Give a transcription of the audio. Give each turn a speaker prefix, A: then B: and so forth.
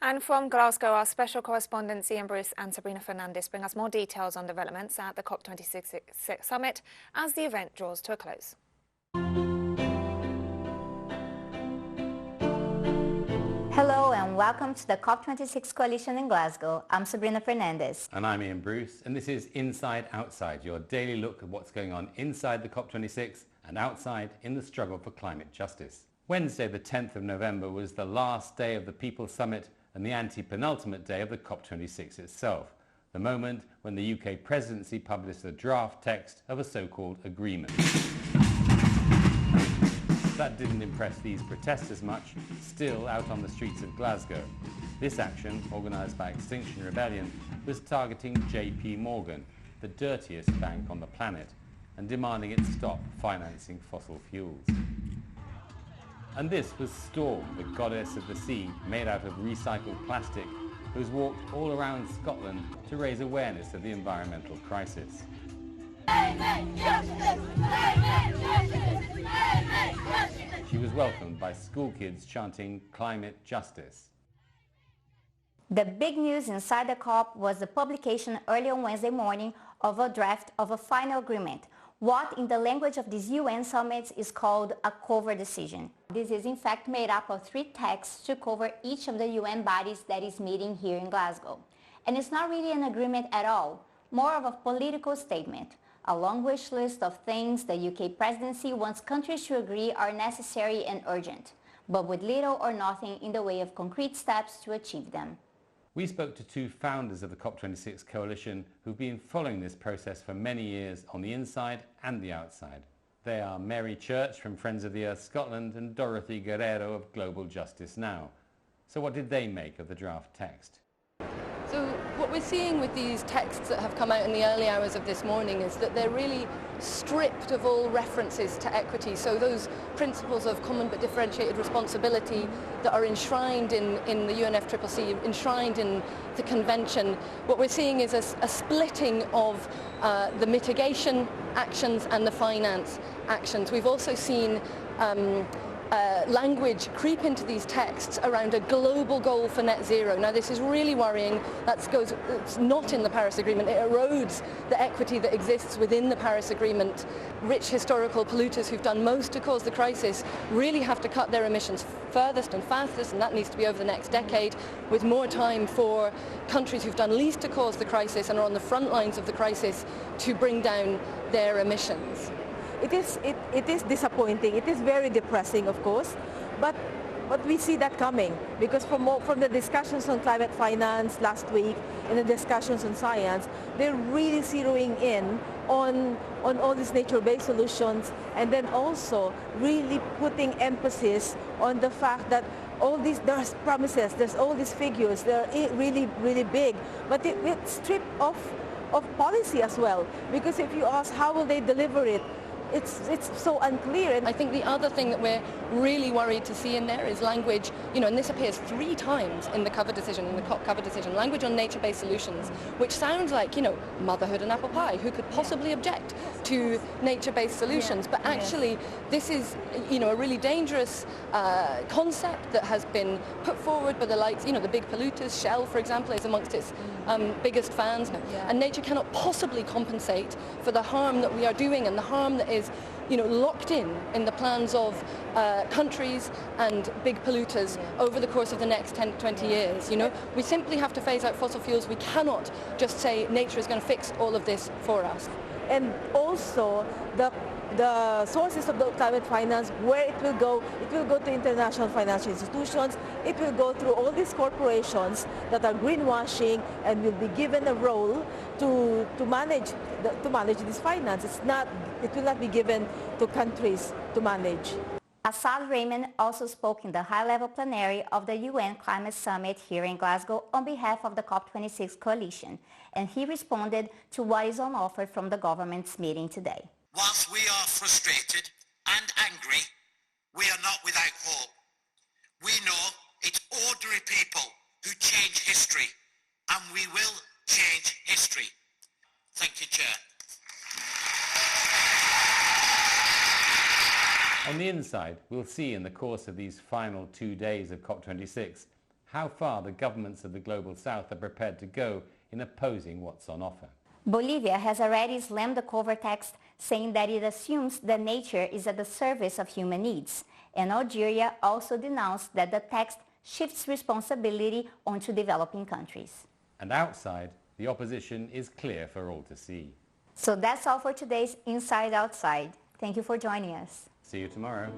A: And from Glasgow, our special correspondents Ian Bruce and Sabrina Fernandez bring us more details on developments at the COP26 summit as the event draws to a close.
B: Hello and welcome to the COP26 Coalition in Glasgow. I'm Sabrina Fernandez.
C: And I'm Ian Bruce, and this is Inside Outside, your daily look at what's going on inside the COP26 and outside in the struggle for climate justice. Wednesday, the 10th of November, was the last day of the People's Summit and the anti-penultimate day of the COP26 itself, the moment when the UK presidency published the draft text of a so-called agreement. That didn't impress these protesters much, still out on the streets of Glasgow. This action, organised by Extinction Rebellion, was targeting JP Morgan, the dirtiest bank on the planet, and demanding it stop financing fossil fuels. And this was Storm, the goddess of the sea, made out of recycled plastic, who's walked all around Scotland to raise awareness of the environmental crisis. She was welcomed by school kids chanting climate justice.
B: The big news inside the COP was the publication early on Wednesday morning of a draft of a final agreement, what in the language of these UN summits is called a cover decision. This is in fact made up of 3 texts to cover each of the UN bodies that is meeting here in Glasgow. And it's not really an agreement at all, more of a political statement, a long wish list of things the UK presidency wants countries to agree are necessary and urgent, but with little or nothing in the way of concrete steps to achieve them.
C: We spoke to 2 founders of the COP26 coalition who've been following this process for many years on the inside and the outside. They are Mary Church from Friends of the Earth Scotland and Dorothy Guerrero of Global Justice Now. So what did they make of the draft text?
D: So what we're seeing with these texts that have come out in the early hours of this morning is that they're really stripped of all references to equity. So those principles of common but differentiated responsibility that are enshrined in the UNFCCC, enshrined in the convention, what we're seeing is a splitting of the mitigation actions and the finance actions. We've also seen language creep into these texts around a global goal for net zero. Now this is really worrying. It's not in the Paris Agreement. It erodes the equity that exists within the Paris Agreement. Rich historical polluters who've done most to cause the crisis really have to cut their emissions furthest and fastest, and that needs to be over the next decade, with more time for countries who've done least to cause the crisis and are on the front lines of the crisis to bring down their emissions.
E: It is disappointing. It is very depressing, of course, but we see that coming because from the discussions on climate finance last week and the discussions on science, they're really zeroing in on all these nature-based solutions, and then also really putting emphasis on the fact that there's promises, there's all these figures, they're really, really big, but it's stripped of policy as well, because if you ask how will they deliver it, it's so unclear.
D: I think the other thing that we're really worried to see in there is language, and this appears 3 times in the cover decision, in the COP cover decision, language on nature-based solutions, which sounds like, motherhood and apple pie. Who could possibly object to nature-based solutions? But actually, this is, a really dangerous concept that has been put forward by the likes, the big polluters. Shell, for example, is amongst its biggest fans. And nature cannot possibly compensate for the harm that we are doing and the harm that is locked in the plans of countries and big polluters over the course of the next 10 to 20 years. We simply have to phase out fossil fuels. We cannot just say nature is going to fix all of this for us.
E: And also the sources of the climate finance, where it will go to international financial institutions, it will go through all these corporations that are greenwashing and will be given a role to manage this finance. It will not be given to countries to manage.
B: Assad Raymond also spoke in the high-level plenary of the UN Climate Summit here in Glasgow on behalf of the COP26 coalition, and he responded to what is on offer from the government's meeting today.
F: Whilst we are frustrated and angry, we are not without hope. We know it's ordinary people who change history, and we will change history. Thank you, Chair.
C: On the inside, we'll see in the course of these final 2 days of COP26 how far the governments of the Global South are prepared to go in opposing what's on offer.
B: Bolivia has already slammed the cover text, saying that it assumes that nature is at the service of human needs. And Algeria also denounced that the text shifts responsibility onto developing countries.
C: And outside, the opposition is clear for all to see.
B: So that's all for today's Inside Outside. Thank you for joining us.
C: See you tomorrow.